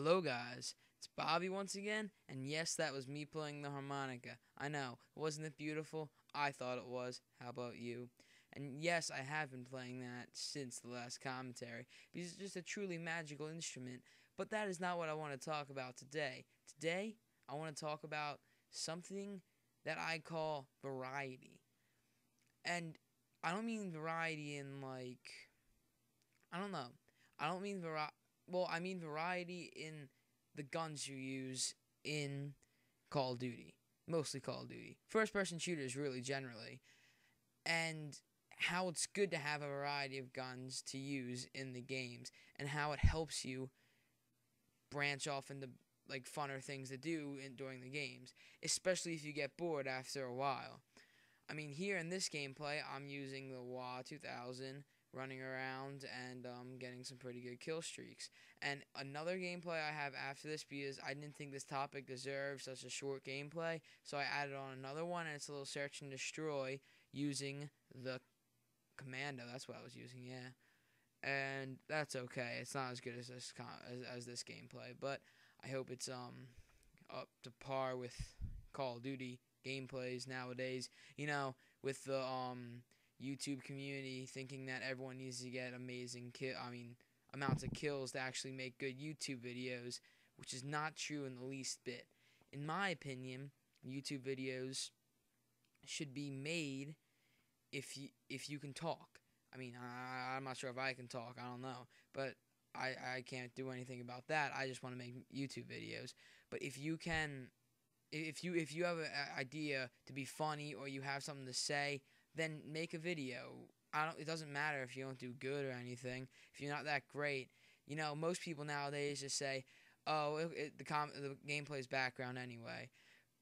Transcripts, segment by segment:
Hello guys, it's Bobby once again, and yes, that was me playing the harmonica. I know, wasn't it beautiful? I thought it was. How about you? And yes, I have been playing that since the last commentary, because it's just a truly magical instrument, but that is not what I want to talk about today. Today, I want to talk about something that I call variety. And I don't mean variety in like, I don't know. I don't mean I mean variety in the guns you use in Call of Duty. Mostly Call of Duty. First person shooters, really, generally. And how it's good to have a variety of guns to use in the games. And how it helps you branch off into like funner things to do during the games. Especially if you get bored after a while. I mean, here in this gameplay, I'm using the WA 2000, running around and getting some pretty good kill streaks. And another gameplay I have after this, because I didn't think this topic deserved such a short gameplay, so I added on another one, and it's a little search and destroy using the commando. That's what I was using, yeah. And that's okay. It's not as good as this gameplay, but I hope it's up to par with Call of Duty gameplays nowadays. You know, with the YouTube community thinking that everyone needs to get amazing amounts of kills to actually make good YouTube videos, which is not true in the least bit. In my opinion, YouTube videos should be made if you can talk. I mean, I'm not sure if I can talk. I don't know, but I can't do anything about that. I just want to make YouTube videos. But if you can, if you have an idea to be funny or you have something to say, then make a video. It doesn't matter if you don't do good or anything. If you're not that great, you know, most people nowadays just say, "Oh, the gameplay's background anyway."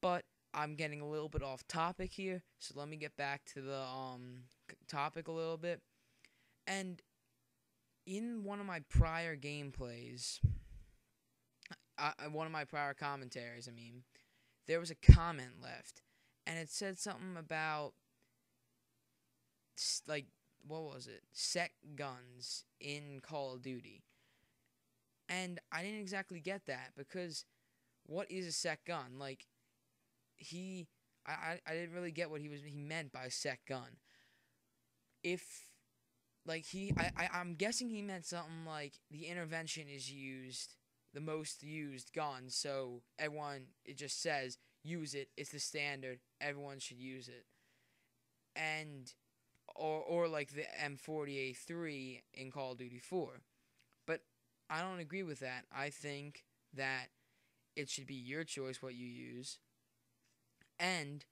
But I'm getting a little bit off topic here, so let me get back to the topic a little bit. And in one of my prior gameplays, one of my prior commentaries, there was a comment left, and it said something about like, what was it? Set guns in Call of Duty. And I didn't exactly get that, because what is a set gun? Like, I didn't really get what he meant by set gun. If like I'm guessing he meant something like the intervention is the most used gun, so it just says use it, it's the standard, everyone should use it. And or like the M40A3 in Call of Duty 4. But I don't agree with that. I think that it should be your choice what you use. And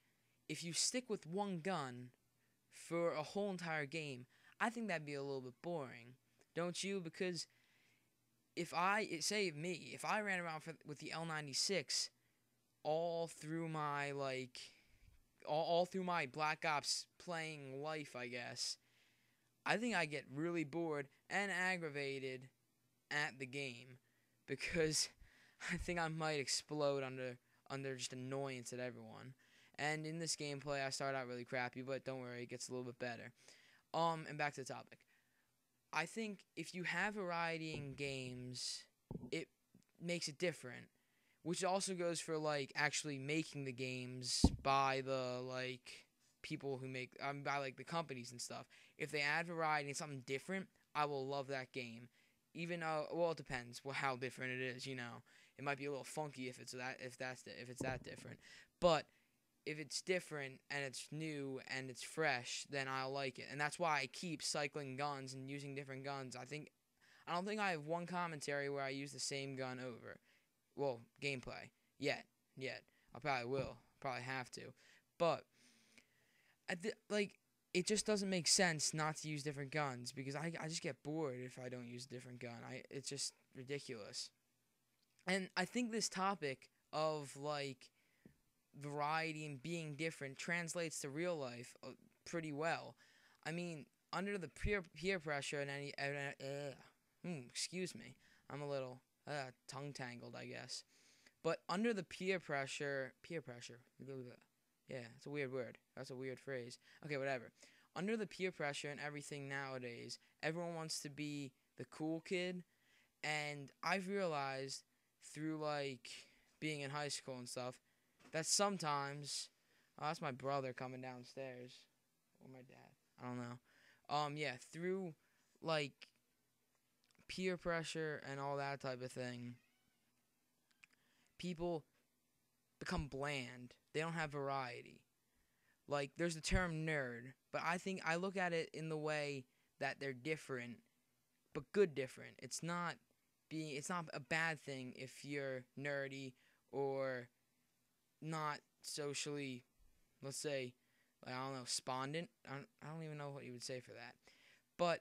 if you stick with one gun for a whole entire game, I think that'd be a little bit boring. Don't you? Because if I ran around with the L96 all through my all through my Black Ops playing life, I guess, I think I get really bored and aggravated at the game, because I think I might explode under just annoyance at everyone. And in this gameplay, I start out really crappy, but don't worry, it gets a little bit better. And back to the topic. I think if you have variety in games, it makes it different. Which also goes for, like, actually making the games by the, like, people who make, by, like, the companies and stuff. If they add variety and something different, I will love that game. Even though, well, it depends how different it is, you know. It might be a little funky if it's that different. But if it's different and it's new and it's fresh, then I'll like it. And that's why I keep cycling guns and using different guns. I don't think I have one commentary where I use the same gun over. Well, gameplay. Yet. I probably will. Probably have to. But, it just doesn't make sense not to use different guns, because I just get bored if I don't use a different gun. It's just ridiculous. And I think this topic of, like, variety and being different translates to real life pretty well. I mean, under the peer pressure and excuse me. I'm a little tongue tangled, I guess. But under the peer pressure, yeah, it's a weird word. That's a weird phrase. Okay, whatever. Under the peer pressure and everything nowadays, everyone wants to be the cool kid, and I've realized through like being in high school and stuff, that sometimes, oh, that's my brother coming downstairs, or my dad, I don't know. Yeah, through like peer pressure and all that type of thing, people become bland. They don't have variety. Like, there's the term nerd, but I look at it in the way that they're different, but good different. It's not a bad thing if you're nerdy or not socially, let's say, like, I don't know, spondent. I don't even know what you would say for that. But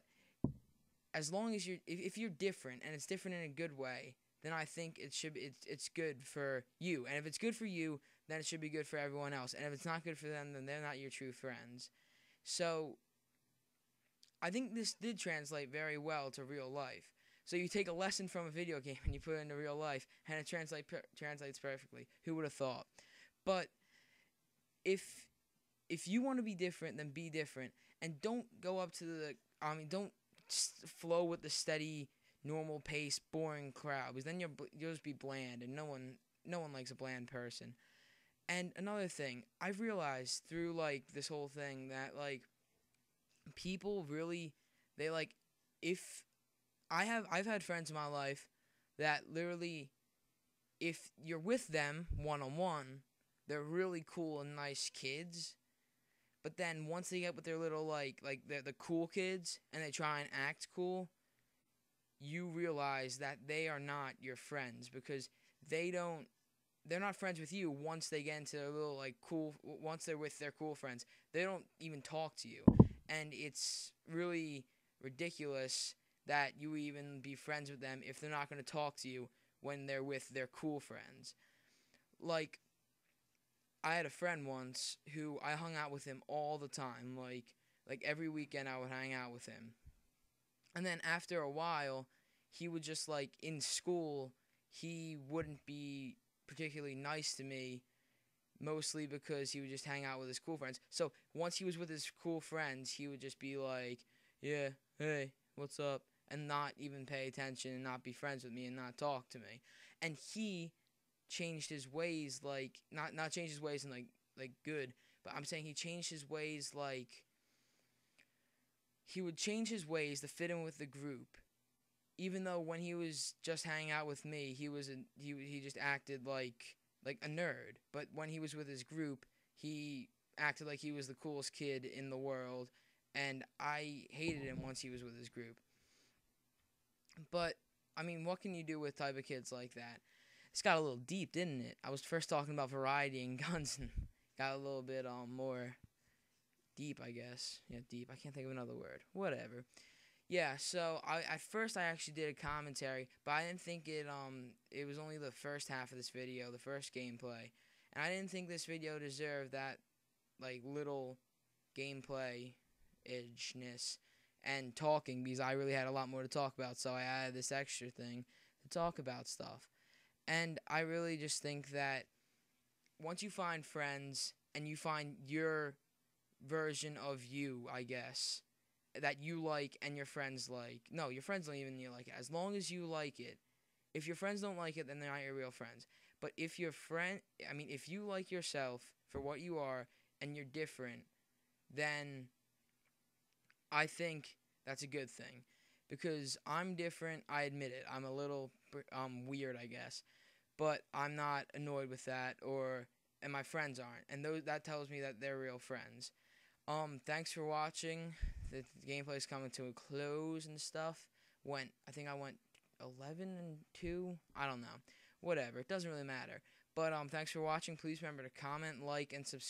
as long as if you're different and it's different in a good way, then I think it's good for you. And if it's good for you, then it should be good for everyone else. And if it's not good for them, then they're not your true friends. So I think this did translate very well to real life. So you take a lesson from a video game and you put it into real life, and it translates perfectly. Who would have thought? But if you want to be different, then be different, and don't go up to don't flow with the steady, normal pace, boring crowd, because then you'll just be bland, and no one likes a bland person. And another thing, I've realized through like this whole thing that like people really, they like, if I've had friends in my life that literally, if you're with them one-on-one, they're really cool and nice kids. But then once they get with their little like they're the cool kids and they try and act cool, you realize that they are not your friends, because they're not friends with you once they get into their little like cool, once they're with their cool friends. They don't even talk to you. And it's really ridiculous that you even be friends with them if they're not going to talk to you when they're with their cool friends. Like, I had a friend once who I hung out with him all the time. Like every weekend I would hang out with him. And then after a while, he would just, like, in school, he wouldn't be particularly nice to me, mostly because he would just hang out with his cool friends. So once he was with his cool friends, he would just be like, yeah, hey, what's up? And not even pay attention and not be friends with me and not talk to me. And he changed his ways, like, not changed his ways in like good, but I'm saying he changed his ways, like, he would change his ways to fit in with the group, even though when he was just hanging out with me, he just acted like a nerd. But when he was with his group, he acted like he was the coolest kid in the world, and I hated him once he was with his group. But I mean, what can you do with type of kids like that? It's got a little deep, didn't it? I was first talking about variety and guns, and got a little bit more deep, I guess. Yeah, deep. I can't think of another word. Whatever. Yeah, so at first I actually did a commentary, but I didn't think it was only the first half of this video, the first gameplay. And I didn't think this video deserved that, like, little gameplay edgeness and talking, because I really had a lot more to talk about, so I added this extra thing to talk about stuff. And I really just think that once you find friends and you find your version of you, I guess, that you like and your friends like. No, your friends don't even like it. As long as you like it. If your friends don't like it, then they're not your real friends. But if if you like yourself for what you are and you're different, then I think that's a good thing. Because I'm different, I admit it. I'm a little weird, I guess. But I'm not annoyed with that, and my friends aren't. And that tells me that they're real friends. Thanks for watching. The gameplay is coming to a close and stuff. I think I went 11-2. I don't know. Whatever. It doesn't really matter. But thanks for watching. Please remember to comment, like, and subscribe.